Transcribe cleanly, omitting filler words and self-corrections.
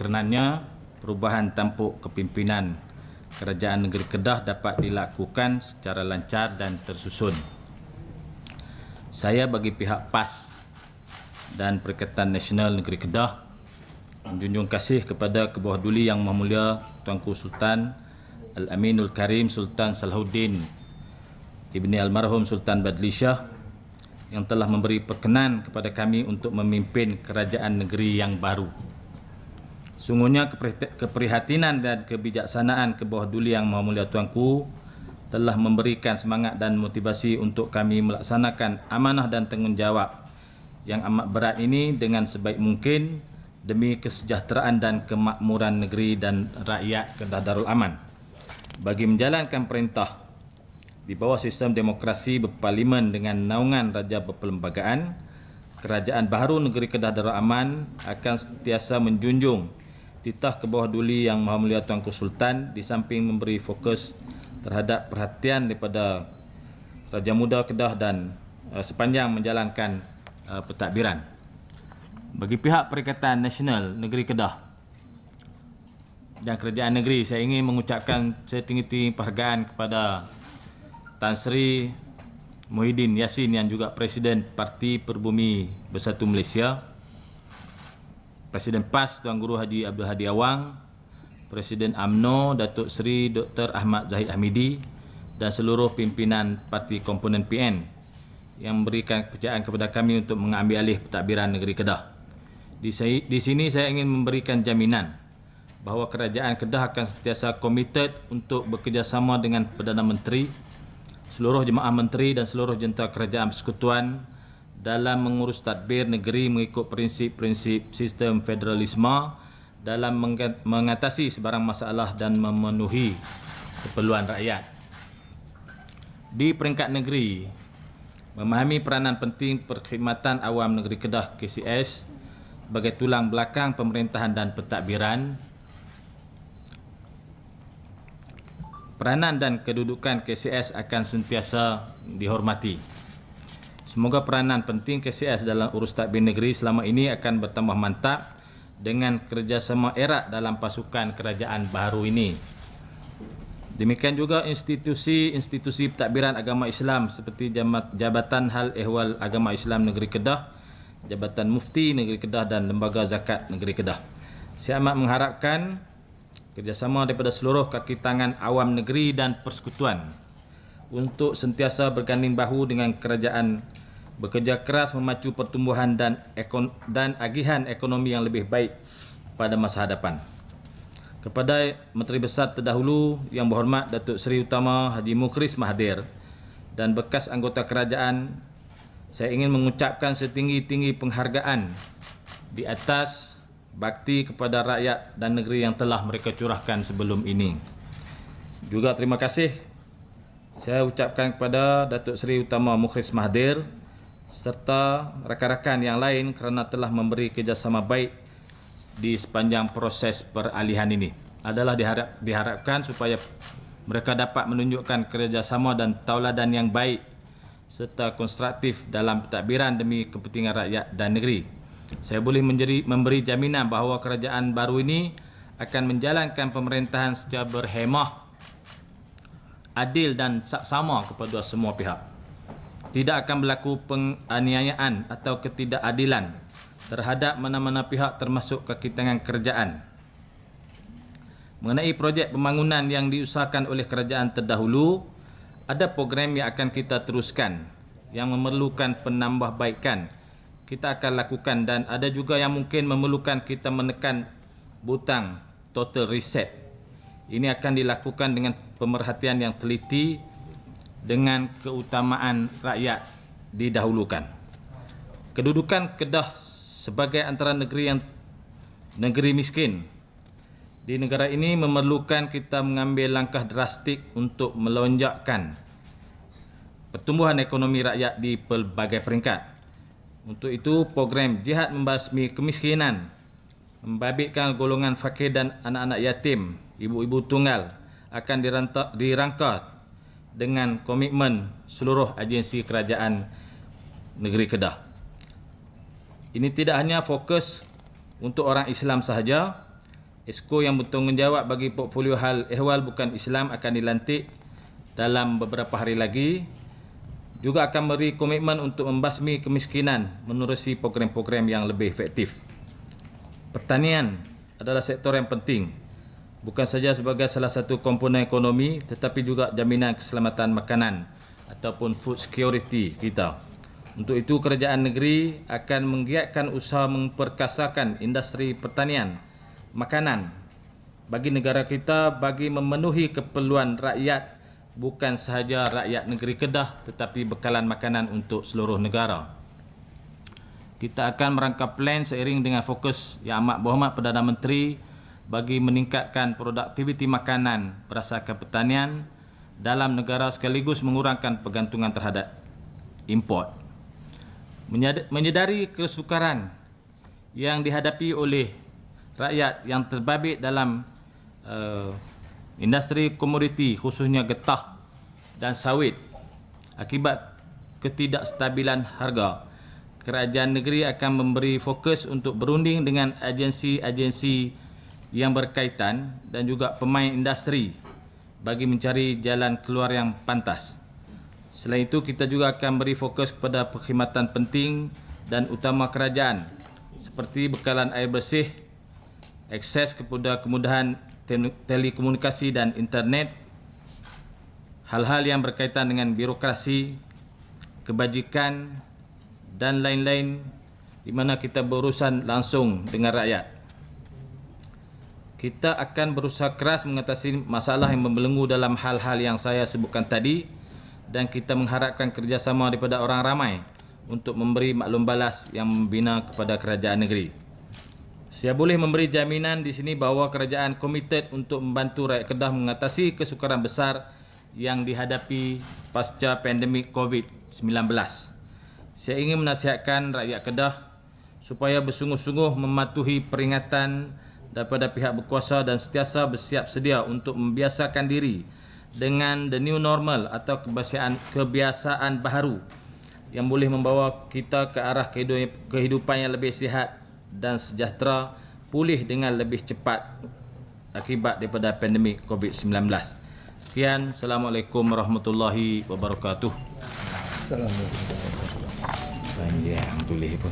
Kerenanya, perubahan tampuk kepimpinan Kerajaan Negeri Kedah dapat dilakukan secara lancar dan tersusun. Saya bagi pihak PAS dan Perikatan Nasional Negeri Kedah menjunjung kasih kepada Kebawah Duli Yang Maha Mulia Tuanku Sultan Al-Aminul Karim Sultan Salahuddin Ibni Almarhum Sultan Badli Shah yang telah memberi perkenan kepada kami untuk memimpin kerajaan negeri yang baru. Sungguhnya keprihatinan dan kebijaksanaan Kebawah Duli Yang Maha Mulia Tuanku telah memberikan semangat dan motivasi untuk kami melaksanakan amanah dan tanggungjawab yang amat berat ini dengan sebaik mungkin demi kesejahteraan dan kemakmuran negeri dan rakyat Kedah Darul Aman. Bagi menjalankan perintah di bawah sistem demokrasi berparlimen dengan naungan Raja Berperlembagaan, Kerajaan Baharu Negeri Kedah Darul Aman akan sentiasa menjunjung titah Kebawah Duli Yang Maha Mulia Tuanku Sultan di samping memberi fokus terhadap perhatian daripada Raja Muda Kedah dan sepanjang menjalankan pentadbiran. Bagi pihak Perikatan Nasional Negeri Kedah dan Kerajaan Negeri, saya ingin mengucapkan setinggi-tinggi penghargaan kepada Tan Sri Muhyiddin Yassin yang juga Presiden Parti Perbumi Bersatu Malaysia, Presiden PAS Tuan Guru Haji Abdul Hadi Awang, Presiden UMNO Datuk Seri Dr. Ahmad Zahid Hamidi dan seluruh pimpinan parti komponen PN yang memberikan kepercayaan kepada kami untuk mengambil alih pentadbiran negeri Kedah. Di sini saya ingin memberikan jaminan bahawa Kerajaan Kedah akan sentiasa komited untuk bekerjasama dengan Perdana Menteri, seluruh jemaah menteri dan seluruh jentera kerajaan persekutuan dalam mengurus tadbir negeri mengikut prinsip-prinsip sistem federalisme dalam mengatasi sebarang masalah dan memenuhi keperluan rakyat. Di peringkat negeri, memahami peranan penting Perkhidmatan Awam Negeri Kedah KCS sebagai tulang belakang pemerintahan dan pentadbiran, peranan dan kedudukan KCS akan sentiasa dihormati. Semoga peranan penting KCS dalam urus tadbir negeri selama ini akan bertambah mantap dengan kerjasama erat dalam pasukan kerajaan baru ini. Demikian juga institusi-institusi pentadbiran agama Islam seperti Jabatan Hal Ehwal Agama Islam Negeri Kedah, Jabatan Mufti Negeri Kedah dan Lembaga Zakat Negeri Kedah. Saya amat mengharapkan kerjasama daripada seluruh kaki tangan awam negeri dan persekutuan untuk sentiasa berganding bahu dengan kerajaan, bekerja keras memacu pertumbuhan dan agihan ekonomi yang lebih baik pada masa hadapan. Kepada Menteri Besar terdahulu Yang Berhormat Datuk Seri Utama Haji Mukhris Mahathir dan bekas anggota kerajaan, saya ingin mengucapkan setinggi-tinggi penghargaan di atas bakti kepada rakyat dan negeri yang telah mereka curahkan sebelum ini. Juga terima kasih saya ucapkan kepada Datuk Seri Utama Mukhris Mahathir serta rakan-rakan yang lain kerana telah memberi kerjasama baik di sepanjang proses peralihan ini. Adalah diharapkan supaya mereka dapat menunjukkan kerjasama dan tauladan yang baik serta konstruktif dalam pentadbiran demi kepentingan rakyat dan negeri. Saya boleh memberi jaminan bahawa kerajaan baru ini akan menjalankan pemerintahan secara berhemah, adil dan saksama kepada semua pihak. Tidak akan berlaku penganiayaan atau ketidakadilan terhadap mana-mana pihak termasuk kaki tangan kerajaan. Mengenai projek pembangunan yang diusahakan oleh kerajaan terdahulu, ada program yang akan kita teruskan yang memerlukan penambahbaikan kita akan lakukan, dan ada juga yang mungkin memerlukan kita menekan butang total reset. Ini akan dilakukan dengan pemerhatian yang teliti dengan keutamaan rakyat didahulukan. Kedudukan Kedah sebagai antara negeri miskin di negara ini memerlukan kita mengambil langkah drastik untuk melonjakkan pertumbuhan ekonomi rakyat di pelbagai peringkat. Untuk itu, program Jihad Membasmi Kemiskinan, membabitkan golongan fakir dan anak-anak yatim, ibu-ibu tunggal akan dirangka dengan komitmen seluruh agensi kerajaan negeri Kedah. Ini tidak hanya fokus untuk orang Islam sahaja, Exco yang bertanggungjawab bagi portfolio hal ehwal bukan Islam akan dilantik dalam beberapa hari lagi. Juga akan beri komitmen untuk membasmi kemiskinan menerusi program-program yang lebih efektif. Pertanian adalah sektor yang penting, bukan saja sebagai salah satu komponen ekonomi tetapi juga jaminan keselamatan makanan ataupun food security kita. Untuk itu kerajaan negeri akan menggiatkan usaha memperkasakan industri pertanian makanan bagi negara kita bagi memenuhi keperluan rakyat, bukan sahaja rakyat negeri Kedah tetapi bekalan makanan untuk seluruh negara. Kita akan merangka plan seiring dengan fokus Yang Amat Berhormat Perdana Menteri bagi meningkatkan produktiviti makanan berdasarkan pertanian dalam negara sekaligus mengurangkan pergantungan terhadap import. Menyedari kesukaran yang dihadapi oleh rakyat yang terbabit dalam industri komoditi khususnya getah dan sawit akibat ketidakstabilan harga, kerajaan negeri akan memberi fokus untuk berunding dengan agensi-agensi yang berkaitan dan juga pemain industri bagi mencari jalan keluar yang pantas. Selain itu, kita juga akan beri fokus kepada perkhidmatan penting dan utama kerajaan seperti bekalan air bersih, akses kepada kemudahan telekomunikasi dan internet, hal-hal yang berkaitan dengan birokrasi, kebajikan dan lain-lain di mana kita berurusan langsung dengan rakyat. Kita akan berusaha keras mengatasi masalah yang membelenggu dalam hal-hal yang saya sebutkan tadi dan kita mengharapkan kerjasama daripada orang ramai untuk memberi maklum balas yang membina kepada kerajaan negeri. Saya boleh memberi jaminan di sini bahawa kerajaan komited untuk membantu rakyat Kedah mengatasi kesukaran besar yang dihadapi pasca pandemik COVID-19. Saya ingin menasihatkan rakyat Kedah supaya bersungguh-sungguh mematuhi peringatan daripada pihak berkuasa dan sentiasa bersiap sedia untuk membiasakan diri dengan the new normal atau kebiasaan baharu yang boleh membawa kita ke arah kehidupan yang lebih sihat dan sejahtera, pulih dengan lebih cepat akibat daripada pandemik COVID-19. Sekian, Assalamualaikum warahmatullahi wabarakatuh. Assalamualaikum warahmatullahi wabarakatuh. Yang tulis apa?